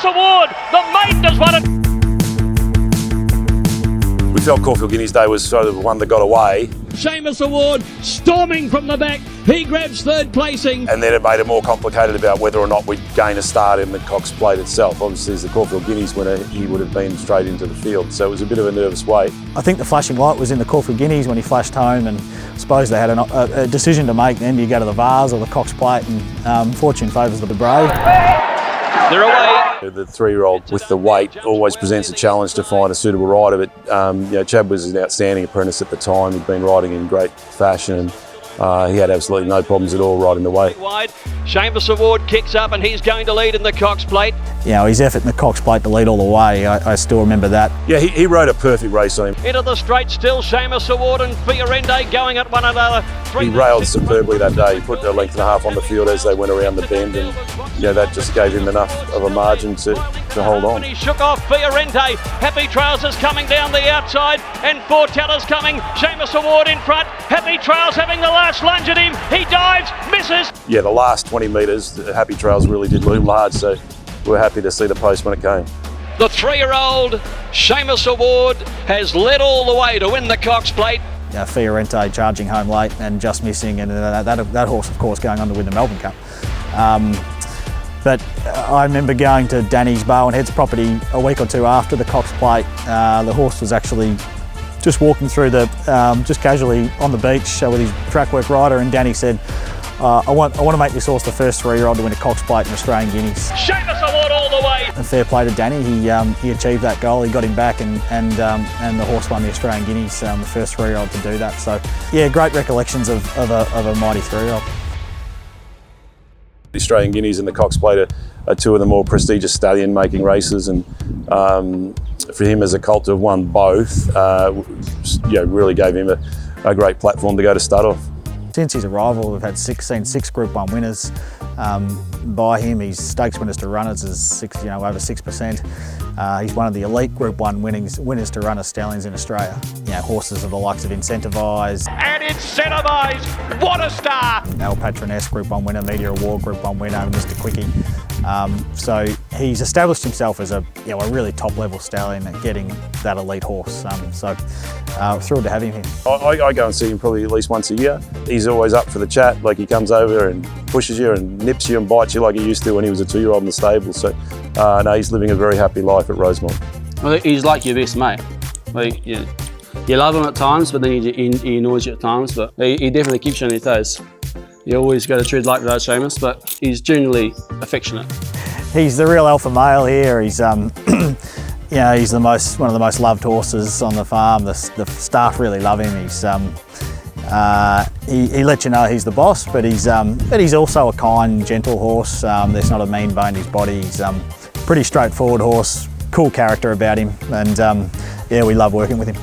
Shamus Award, the maiden has won it. We felt Caulfield Guineas Day was sort of the one that got away. Shamus Award storming from the back. He grabs third placing. And then it made it more complicated about whether or not we'd gain a start in the Cox Plate itself. Obviously, as the Caulfield Guineas winner, he would have been straight into the field. So it was a bit of a nervous wait. I think the flashing light was in the Caulfield Guineas when he flashed home, and I suppose they had a decision to make then. Do you go to the Vase or the Cox Plate? And fortune favours the brave. They're away. The 3-year-old with the weight always presents a challenge to find a suitable rider, but Chad was an outstanding apprentice at the time. He'd been riding in great fashion. He had absolutely no problems at all riding the weight. Wide, Shamus Award kicks up and he's going to lead in the Cox Plate. You know, his effort in the Cox Plate to lead all the way, I still remember that. Yeah, he rode a perfect race on him. Into the straight still, Shamus Award and Fiorente going at one another. He railed superbly that day. He put a length and a half on the field as they went around the bend, and that just gave him enough of a margin to hold on. He shook off Fiorente. Happy Trails is coming down the outside and Fortella's coming. Shamus Award in front. Happy Trails having the last lunge at him. He dives, misses. Yeah, the last 20 metres, the Happy Trails really did loom large, so we're happy to see the post when it came. The 3-year-old Shamus Award has led all the way to win the Cox Plate. Fiorente charging home late and just missing, and that horse, of course, going on to win the Melbourne Cup. But I remember going to Danny's Bowen Heads property a week or two after the Cox Plate. The horse was actually just walking through just casually on the beach with his track work rider, and Danny said, I want to make this horse the first 3-year-old to win a Cox Plate in Australian Guineas. Shamus Award all the way. And fair play to Danny, he achieved that goal, he got him back, and the horse won the Australian Guineas, the first 3-year-old to do that. So yeah, great recollections of a mighty 3-year-old. The Australian Guineas and the Cox Plate are two of the more prestigious stallion making races, and for him as a colt to have won both, really gave him a great platform to go to stud off. Since his arrival, we've seen 6 Group 1 winners by him. His stakes winners to runners is over 6%. He's one of the elite Group 1 winners to runners stallions in Australia. Horses of the likes of Incentivise. And Incentivise, what a star! El Patroness Group 1 winner, Media Award Group 1 winner, Mr. Quickie. So he's established himself as a really top level stallion at getting that elite horse. Thrilled to have him here. I go and see him probably at least once a year. He's always up for the chat, like he comes over and pushes you and nips you and bites you like he used to when he was a 2-year-old in the stable. So no, he's living a very happy life at Rosemont. Well, he's like your best mate. Like, you love him at times, but then he annoys you at times, but he definitely keeps you on your toes. You always got to tread like that, Shamus, but he's genuinely affectionate. He's the real alpha male here. He's he's one of the most loved horses on the farm. The staff really love him. He lets you know he's the boss, but he's also a kind, gentle horse. There's not a mean bone in his body. He's a pretty straightforward horse, cool character about him, and we love working with him.